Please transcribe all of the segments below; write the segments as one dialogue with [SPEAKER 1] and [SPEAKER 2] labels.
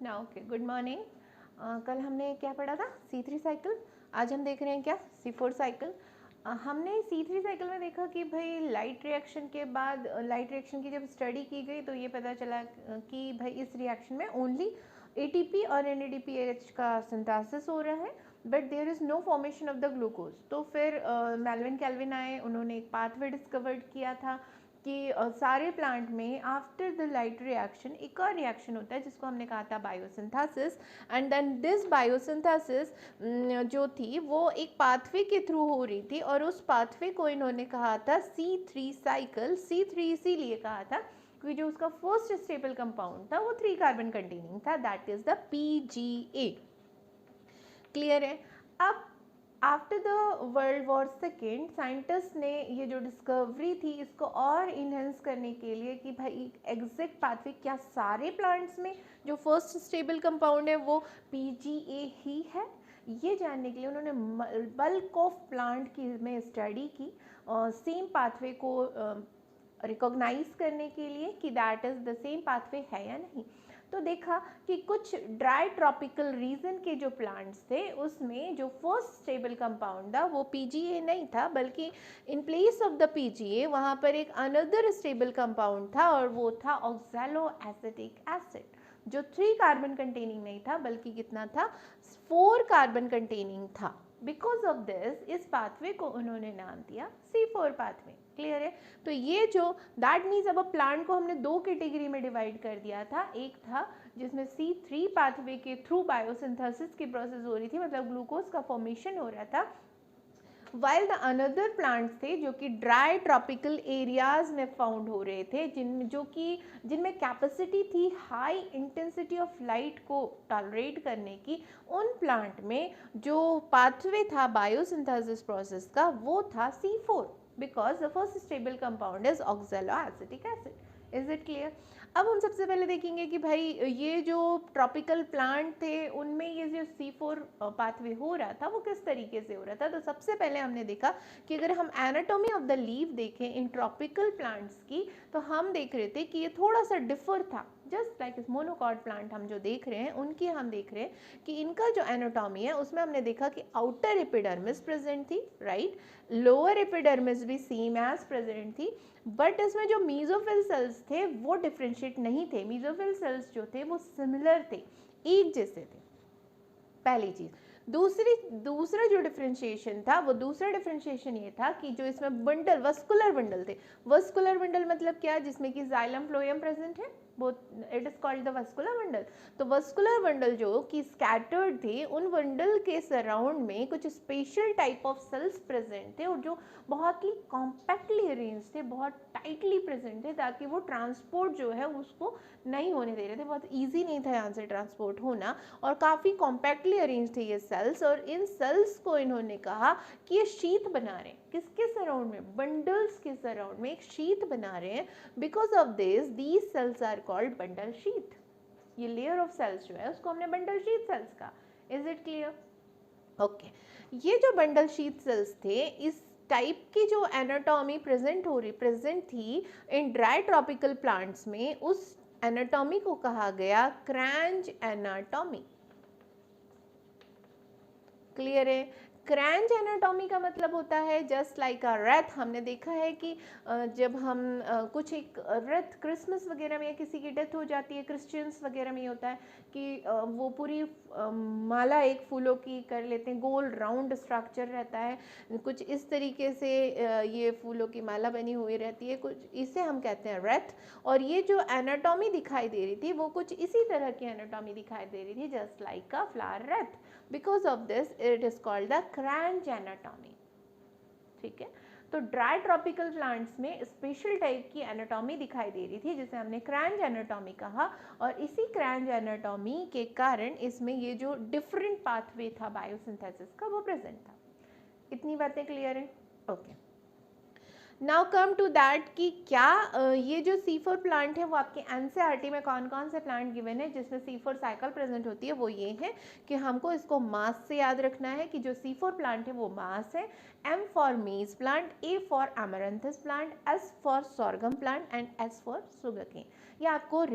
[SPEAKER 1] Now okay, good morning. कल हमने क्या पढ़ा था? C3 cycle. आज हम देख रहे हैं क्या? C4 cycle. हमने C3 साइकिल में देखा कि भाई लाइट रिएक्शन के बाद लाइट रिएक्शन की जब स्टडी की गई तो ये पता चला कि भाई इस रिएक्शन में ओनली ATP और NADPH का सिंथेसिस हो रहा है, but there is no formation of the glucose. तो फिर मेल्विन कैल्विन आए, उन्होंने एक पाथवे डिस्कवर्ड किया था कि सारे प्लांट में आफ्टर द लाइट रिएक्शन एक और रिएक्शन होता है जिसको हमने कहा था biosynthesis. And then this biosynthesis जो थी वो एक पाथवे के थ्रू हो रही थी, और उस पाथवे को इन्होंने कहा था C3 साइकिल। C3 इसीलिए कहा था कि जो उसका फर्स्ट स्टेबल कंपाउंड था वो 3 कार्बन कंटेनिंग था, that is the PGA। Clear है? अब after the world war second scientist ने ये जो डिस्कवरी थी इसको और इन्हेंस करने के लिए कि भाई एग्जैक्ट पाथवे क्या सारे प्लांट्स में जो फर्स्ट स्टेबल कंपाउंड है वो PGA ही है, ये जानने के लिए उन्होंने बल्क ऑफ प्लांट की में स्टडी की सेम पाथवे को रिकॉग्नाइज करने के लिए कि that is the same pathway है या नहीं। तो देखा कि कुछ ड्राई ट्रॉपिकल रीजन के जो प्लांट्स थे उसमें जो फर्स्ट स्टेबल कंपाउंड था वो PGA नहीं था, बल्कि in place of the PGA वहाँ पर एक अनदर स्टेबल कंपाउंड था और वो था ऑक्सैलो एसिटिक एसिड, जो 3 कार्बन कंटेनिंग नहीं था बल्कि कितना था, 4 कार्बन कंटेनिंग था। बिकॉज ऑफ दिस इस पाथवे को उन्होंने नाम दिया C4 पाथवे। क्लियर है? तो ये जो दैट मीन्स अब प्लांट को हमने 2 कैटेगरी में डिवाइड कर दिया था। एक था जिसमें C3 पाथवे के थ्रू बायोसिंथेसिस की प्रोसेस हो रही थी, मतलब ग्लूकोज का फॉर्मेशन हो रहा था, वाइल द अनदर प्लांट्स थे जो कि ड्राई ट्रॉपिकल एरियाज में फाउंड हो रहे थे, जिनमें कैपेसिटी थी हाई इंटेंसिटी ऑफ लाइट को टॉलरेट करने की। उन प्लांट में जो पाथवे था बायोसिंथेसिस प्रोसेस का वो था C4, because the first stable compound is oxalo acetic acid. Is it clear? अब हम सबसे पहले देखेंगे कि भाई ये जो ट्रॉपिकल प्लांट थे उनमें ये जो C4 पाथवे हो रहा था वो किस तरीके से हो रहा था। तो सबसे पहले हमने देखा कि अगर हम एनाटॉमी ऑफ द लीफ देखें इन ट्रॉपिकल प्लांट्स की, तो हम देख रहे थे कि ये थोड़ा सा डिफर था, जस्ट लाइक इस मोनोकॉट प्लांट हम जो देख रहे हैं उनकी हम देख रहे हैं कि इनका जो एनाटॉमी है उसमें हमने देखा कि आउटर एपिडर्मिस प्रेजेंट थी, राइट, लोअर एपिडर्मिस भी सेम एज प्रेजेंट थी, बट इसमें जो मीजोफिल सेल्स थे वो डिफ्रेंशिएट नहीं थे। मीजोफिल सेल्स जो थे वो सिमिलर थे, एक जैसे थे, पहली चीज। दूसरा जो डिफ्रेंशिएशन था वो दूसरा डिफ्रेंशिएशन ये था कि जो इसमें बंडल वस्कुलर बंडल थे, वस्कुलर बंडल मतलब क्या, जिसमें कि जाइलम फ्लोएम प्रेजेंट है, it is called the vascular bundle. तो वस्कुलर बंडल जो कि स्कैटर्ड थे, उन बंडल के सराउंड में कुछ special type of cells present थे और जो बहुत ही कॉम्पैक्टली अरेंज थे, बहुत टाइटली प्रेजेंट थे, ताकि वो ट्रांसपोर्ट जो है उसको नहीं होने दे रहे थे। बहुत ईजी नहीं था यहाँ से ट्रांसपोर्ट होना, और काफ़ी कॉम्पैक्टली अरेंज थे ये सेल्स। और इन सेल्स को इन्होंने कहा कि ये शीट बना रहे हैं, किसके सराउंड में, बंडल्स के सराउंड में एक शीट बना रहे हैं। Because of this these cells are called bundle sheet. ये लेयर ऑफ सेल्स जो है उसको हमने बंडल शीट सेल्स कहा। Is it clear? ओके, ये जो बंडल शीट सेल्स थे, इस टाइप की जो एनाटॉमी प्रेजेंट थी इन ड्राई ट्रॉपिकल प्लांट्स में, उस एनाटॉमी को कहा गया क्रैंच एनाटॉमी। क्लियर है? क्रैंच एनाटॉमी का मतलब होता है जस्ट लाइक अ रेथ। हमने देखा है कि जब हम कुछ एक रेथ क्रिसमस वगैरह में या किसी की डेथ हो जाती है, क्रिश्चियंस वगैरह में होता है कि वो पूरी माला एक फूलों की कर लेते हैं, गोल राउंड स्ट्रक्चर रहता है, कुछ इस तरीके से ये फूलों की माला बनी हुई रहती है, कुछ इसे हम कहते हैं रेथ। और ये जो एनाटॉमी दिखाई दे रही थी वो कुछ इसी तरह की एनाटॉमी दिखाई दे रही थी, just like a flower Wraith. Because of this it is called the Kranz anatomy. ठीक है? तो ड्राई ट्रॉपिकल प्लांट्स में स्पेशल टाइप की एनाटॉमी दिखाई दे रही थी जिसे हमने क्रैंच एनाटॉमी कहा, और इसी क्रैंच एनाटॉमी के कारण इसमें ये जो डिफरेंट पाथवे था बायोसिंथेसिस का वो प्रेजेंट था। इतनी बातें क्लियर है? Okay, now come to that कि क्या ये जो C4 प्लांट है वो आपके NCERT में कौन कौन से प्लांट गिवन है जिसमें C4 साइकिल प्रेजेंट होती है, वो ये है कि हमको इसको मास से याद रखना है कि जो C4 प्लांट है वो मास है। M for maize plant, A for amaranthus plant, S for sorghum plant and S for sugarcane. ये आपको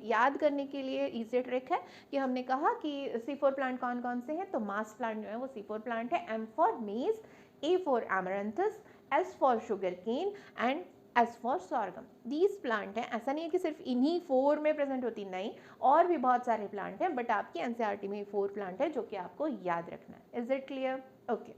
[SPEAKER 1] याद करने के लिए इजी ट्रिक है कि हमने कहा कि C4 प्लांट कौन कौन से हैं, तो मास प्लांट जो है वो C4 प्लांट है, M for maize, A for amaranthus, S for sugar cane and S for sorghum. These plant हैं, ऐसा नहीं है कि सिर्फ इन्हीं 4 में प्रेजेंट होती, नहीं, और भी बहुत सारे प्लांट हैं, बट आपकी एनसीईआरटी में 4 प्लांट है जो कि आपको याद रखना है। Is it clear? ओके,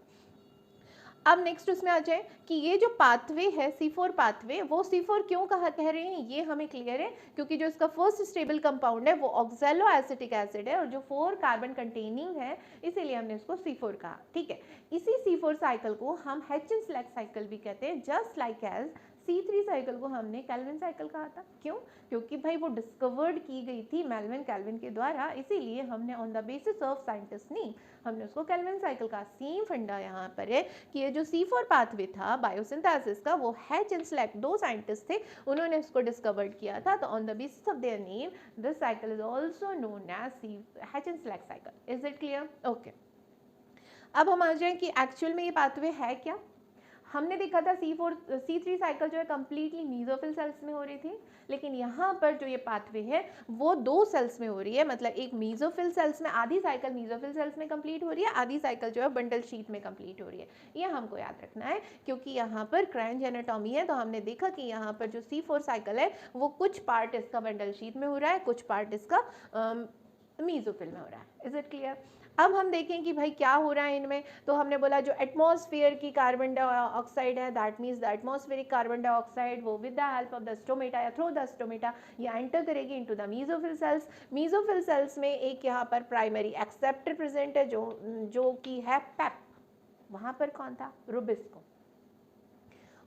[SPEAKER 1] अब नेक्स्ट उसमें आ जाए कि ये जो पाथवे है C4 पाथवे, वो C4 क्यों कह रहे हैं ये हमें क्लियर है, क्योंकि जो इसका फर्स्ट स्टेबल कंपाउंड है वो ऑक्सैलो एसिटिक एसिड है और जो 4 कार्बन कंटेनिंग है, इसीलिए हमने इसको C4 कहा। ठीक है, इसी C4 साइकिल को हम हेचन स्लैग साइकिल भी कहते हैं, just like as C3 cycle को हमने कैल्विन साइकिल कहा था। क्यों? क्योंकि भाई वो डिस्कवर्ड की गई थी मेल्विन कैल्विन के द्वारा, इसीलिए हमने on the basis of scientist नहीं हमने उसको कैल्विन साइकिल का। सेम फंडा यहाँ पर है कि ये जो C4 पाथवे था बायोसिंथेसिस का, वो हैच एंड स्लैक 2 साइंटिस्ट थे, उन्होंने इसको डिस्कवर्ड किया था। तो on the basis of their name this cycle is also known as Hatch and Slack cycle. Is it clear? Okay, अब हम आ जाएं कि एक्चुअल में ये पाथवे है क्या। हमने देखा था C3 साइकिल जो है कंप्लीटली मीजोफिल सेल्स में हो रही थी, लेकिन यहाँ पर जो ये पाथवे है वो 2 सेल्स में हो रही है, मतलब एक मीजोफिल सेल्स में, आधी साइकिल मीजोफिल सेल्स में कंप्लीट हो रही है, आधी साइकिल जो है बंडल शीथ में कंप्लीट हो रही है। ये हमको याद रखना है क्योंकि यहाँ पर क्रायंज एनाटॉमी है, तो हमने देखा कि यहाँ पर जो C4 साइकिल है वो कुछ पार्ट इसका बंडल शीथ में हो रहा है, कुछ पार्ट इसका मीजोफिल में हो रहा है। Is it clear? अब हम देखें कि भाई क्या हो रहा है इनमें, तो हमने बोला जो एटमॉस्फेयर की कार्बन डाइऑक्साइड है, that means the atmospheric carbon dioxide वो with the help of the stomata या थ्रू द स्टोमेटा ये एंटर करेगी into the mesophyll cells. Mesophyll cells में एक यहाँ पर प्राइमरी एक्सेप्टर प्रेजेंट है जो कि है पेप। वहाँ पर कौन था? रुबिस्को।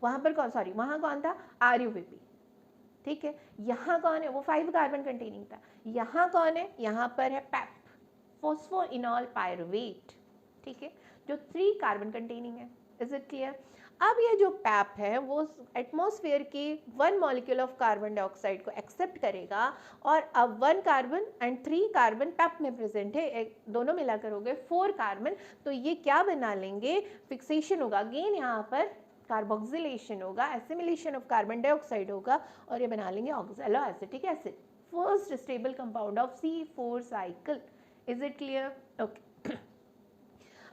[SPEAKER 1] वहाँ पर वहाँ कौन था? RUBP। ठीक है, यहाँ कौन है? वो 5 कार्बन कंटेनिंग था। यहाँ कौन है? यहाँ पर है पेप, फॉस्फोइनॉल पायरुवेट। ठीक है, जो 3 कार्बन कंटेनिंग है। Is it clear? अब ये जो पैप है वो एटमॉस्फेयर के 1 मॉलिक्यूल ऑफ कार्बन डाइऑक्साइड को एक्सेप्ट करेगा, और अब 1 कार्बन एंड 3 कार्बन पैप में प्रेजेंट है, दोनों मिलाकर हो गए 4 कार्बन। तो ये क्या बना लेंगे? फिक्सेशन होगा, अगेन यहाँ पर कार्बोक्सिलेशन होगा, एसिमिलेशन ऑफ कार्बन डाइऑक्साइड होगा, और ये बना लेंगे oxalo acetic acid, first stable compound of C4 cycle. Is it clear? Okay,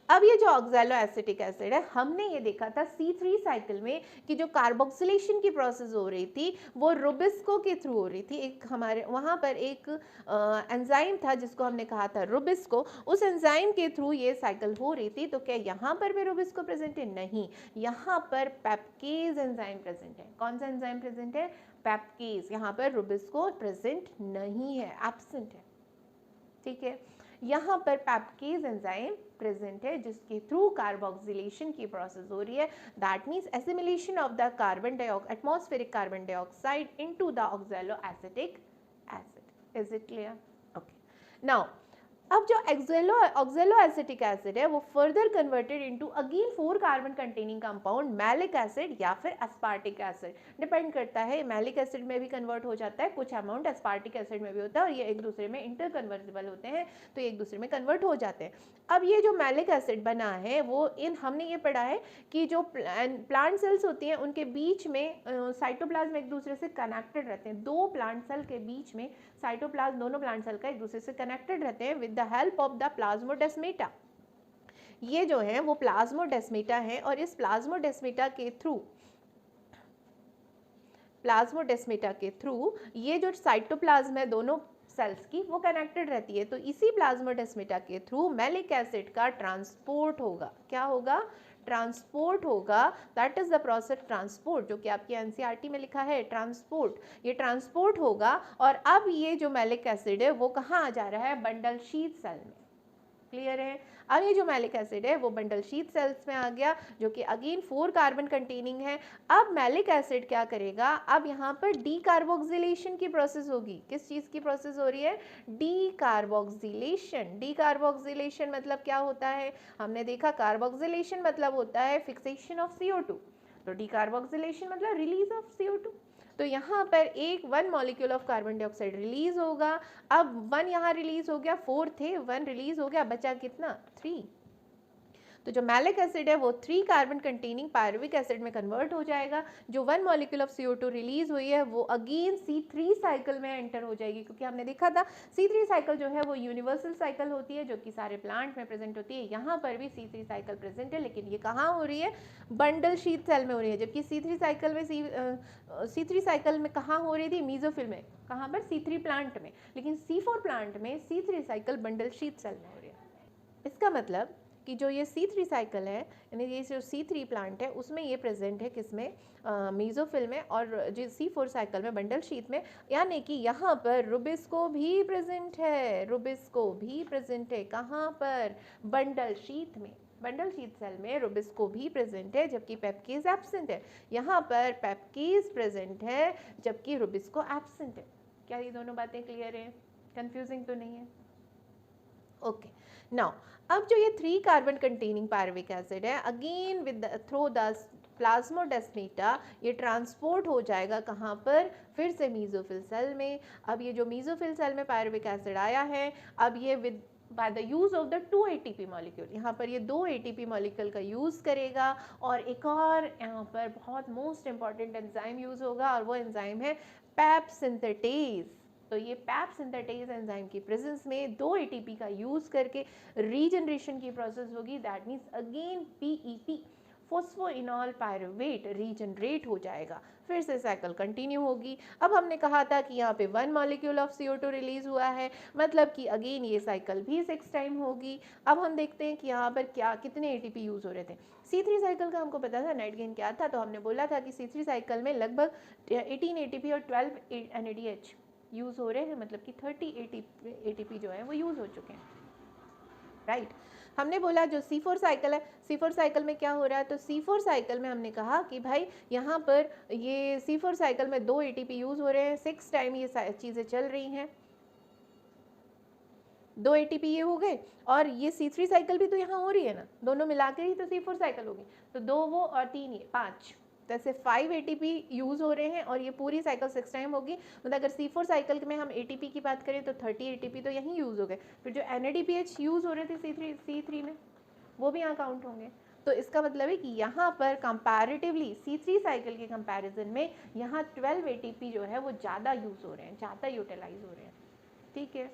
[SPEAKER 1] अब ये जो ऑक्सैलो एसिटिक एसिड है, हमने ये देखा था C3 साइकिल में कि जो कार्बोक्सिलेशन की प्रोसेस हो रही थी वो रुबिस्को के थ्रू हो रही थी। एक हमारे वहाँ पर एक एंजाइम था जिसको हमने कहा था रुबिस्को, उस एंजाइम के थ्रू ये साइकिल हो रही थी। तो क्या यहाँ पर भी रुबिस्को प्रेजेंट है? नहीं, यहाँ पर पेप्केज एंजाइम प्रेजेंट है। कौन सा एंजाइम प्रेजेंट है? पेप्केज। यहाँ पर रुबिस्को प्रेजेंट नहीं है, एब्सेंट है। ठीक है, यहाँ पर पेप्केज एंजाइम प्रेजेंट है जिसके थ्रू कार्बोक्सिलेशन की प्रोसेस हो रही है, that means assimilation of the atmospheric carbon dioxide into the oxalo acetic acid. Is it clear? Okay, now अब जो ऑक्सैलो एसिटिक एसिड है वो further converted into again 4 carbon containing compound malic acid या फिर aspartic acid, depend करता है। Malic acid में भी कन्वर्ट हो जाता है, कुछ अमाउंट एस्पार्टिक एसिड में भी होता है, और ये एक दूसरे में इंटर कन्वर्टेबल होते हैं, तो एक दूसरे में कन्वर्ट हो जाते हैं। अब ये जो मैलिक एसिड बना है वो हमने ये पढ़ा है कि जो प्लांट सेल्स होती हैं उनके बीच में साइटोप्लाज्म एक दूसरे से कनेक्टेड रहते हैं। 2 प्लांट सेल के बीच में साइटोप्लाज्म दोनों प्लांट सेल का एक दूसरे से कनेक्टेड रहते हैं with the help of the plasmodesmata. ये जो है वो प्लाज्मोडेस्माटा है, और इस प्लाज्मोडेस्माटा के थ्रू ये जो साइटोप्लाज्म है दोनों सेल्स की वो कनेक्टेड रहती है। तो इसी प्लाज्मोडेस्माटा के थ्रू मैलिक एसिड का ट्रांसपोर्ट होगा। क्या होगा? ट्रांसपोर्ट होगा, that is the process transport, जो कि आपकी एनसीईआरटी में लिखा है ट्रांसपोर्ट। ये ट्रांसपोर्ट होगा, और अब ये जो मैलिक एसिड है वो कहाँ आ जा रहा है? बंडल शीथ सेल में। क्लियर है? अब ये जो मैलिक एसिड है वो बंडल शीथ सेल्स में आ गया, जो कि अगेन 4 कार्बन कंटेनिंग है। अब मैलिक एसिड क्या करेगा? अब यहाँ पर डीकार्बोक्सिलेशन की प्रोसेस होगी। किस चीज़ की प्रोसेस हो रही है? डीकार्बोक्सिलेशन। डीकार्बोक्सिलेशन मतलब क्या होता है? हमने देखा कार्बोक्सिलेशन मतलब होता है फिक्सेशन ऑफ CO2, तो डीकार्बोक्सिलेशन मतलब रिलीज ऑफ CO2। तो यहाँ पर 1 molecule of carbon dioxide release होगा। अब 1 यहाँ रिलीज हो गया, 4 थे, 1 रिलीज हो गया, बचा कितना? 3। तो जो मैलिक एसिड है वो 3 कार्बन कंटेनिंग पायरुविक एसिड में कन्वर्ट हो जाएगा। जो 1 मॉलिक्यूल ऑफ CO2 रिलीज हुई है वो अगेन C3 साइकिल में एंटर हो जाएगी, क्योंकि हमने देखा था C3 साइकिल जो है वो यूनिवर्सल साइकिल होती है जो कि सारे प्लांट में प्रेजेंट होती है। यहाँ पर भी C3 साइकिल प्रेजेंट है, लेकिन ये कहाँ हो रही है, बंडल शीथ सेल में हो रही है, जबकि C3 साइकिल में C3 साइकिल में कहाँ हो रही थी, मीजोफिल में, कहाँ पर C3 प्लांट में, लेकिन C4 प्लांट में C3 cycle bundle sheath cell में हो रही है। इसका मतलब कि जो ये C3 साइकिल है, यानी ये जो C3 प्लांट है उसमें ये प्रेजेंट है किसमें, मीजोफिल में, और जो C4 साइकिल में बंडल शीथ में, यानी कि यहाँ पर रुबिस्को भी प्रेजेंट है, रुबिस्को भी प्रेजेंट है, कहाँ पर, बंडल शीथ में, बंडल शीथ सेल में रुबिस्को भी प्रेजेंट है, जबकि पेप्केज एब्सेंट है। यहाँ पर पेप्केज प्रेजेंट है जबकि रुबिस्को एब्सेंट है। क्या ये दोनों बातें क्लियर हैं, कंफ्यूजिंग तो नहीं है? ओके, नाउ अब जो ये 3 कार्बन कंटेनिंग पायरुविक एसिड है, again with through the plasmodesmata ये ट्रांसपोर्ट हो जाएगा कहाँ पर, फिर से मीजोफिल सेल में। अब ये जो मीजोफिल सेल में पायरुविक एसिड आया है, अब ये with by the use of the 2 ATP molecule, यहाँ पर ये 2 ATP मॉलिक्यूल का यूज़ करेगा, और एक और यहाँ पर बहुत मोस्ट इंपॉर्टेंट एंजाइम यूज़ होगा, और वो एंजाइम है पैप सिंथेटेज। तो ये पैप सिंथेटेज एंजाइम की प्रेजेंस में 2 ATP का यूज़ करके रीजनरेशन की प्रोसेस होगी, that means again PEP phosphoenol pyruvate regenerate हो जाएगा, फिर से साइकिल कंटिन्यू होगी। अब हमने कहा था कि यहाँ पे 1 मॉलिक्यूल ऑफ CO2 रिलीज हुआ है, मतलब कि अगेन ये साइकिल भी 6 टाइम होगी। अब हम देखते हैं कि यहाँ पर क्या कितने ATP यूज़ हो रहे थे। C3 साइकिल का हमको पता था नेट गेन क्या था, तो हमने बोला था कि C3 साइकिल में लगभग 18 ATP और 12 NADH यूज़ हो रहे हैं, मतलब कि 30 ATP जो है वो यूज़ हो चुके हैं, राइट। हमने बोला जो C4 साइकिल है, C4 साइकिल में क्या हो रहा है, तो C4 साइकिल में हमने कहा कि भाई यहाँ पर ये C4 साइकिल में 2 ATP यूज़ हो रहे हैं, 6 टाइम ये चीज़ें चल रही हैं, 2 ATP ये हो गए, और ये C3 साइकिल भी तो यहाँ हो रही है ना, दोनों मिलाकर ही तो C4 साइकिल होगी, तो 2 वो और 3 ये 5, तो ऐसे 5 ATP यूज़ हो रहे हैं, और ये पूरी साइकिल 6 टाइम होगी। मतलब अगर C4 साइकिल में हम ATP की बात करें तो 30 ATP तो यहीं यूज़ हो गए, फिर जो NADPH यूज़ हो रहे थे C3 में वो भी यहाँ काउंट होंगे। तो इसका मतलब है कि यहाँ पर कंपैरेटिवली C3 साइकिल के कंपैरिजन में यहाँ 12 ATP जो है वो ज़्यादा यूज़ हो रहे हैं, ज़्यादा यूटिलाइज हो रहे हैं, ठीक है।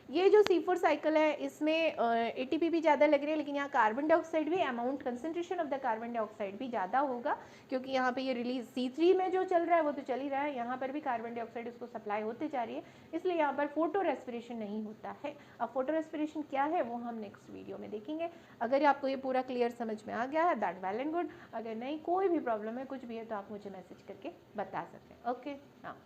[SPEAKER 1] ये जो C4 साइकिल है इसमें ATP भी ज़्यादा लग रही है, लेकिन यहाँ कार्बन डाइऑक्साइड भी, amount concentration of the carbon dioxide भी ज़्यादा होगा, क्योंकि यहाँ पे ये रिलीज C3 में जो चल रहा है वो तो चल ही रहा है, यहाँ पर भी कार्बन डाइऑक्साइड इसको सप्लाई होते जा रही है, इसलिए यहाँ पर फोटो रेस्पिरेशन नहीं होता है। अब फोटो रेस्पिरेशन क्या है वो हम नेक्स्ट वीडियो में देखेंगे। अगर आपको ये पूरा क्लियर समझ में आ गया है दैट वेल एंड गुड, अगर नहीं कोई भी प्रॉब्लम है कुछ भी है तो आप मुझे मैसेज करके बता सकते हैं। ओके, हाँ।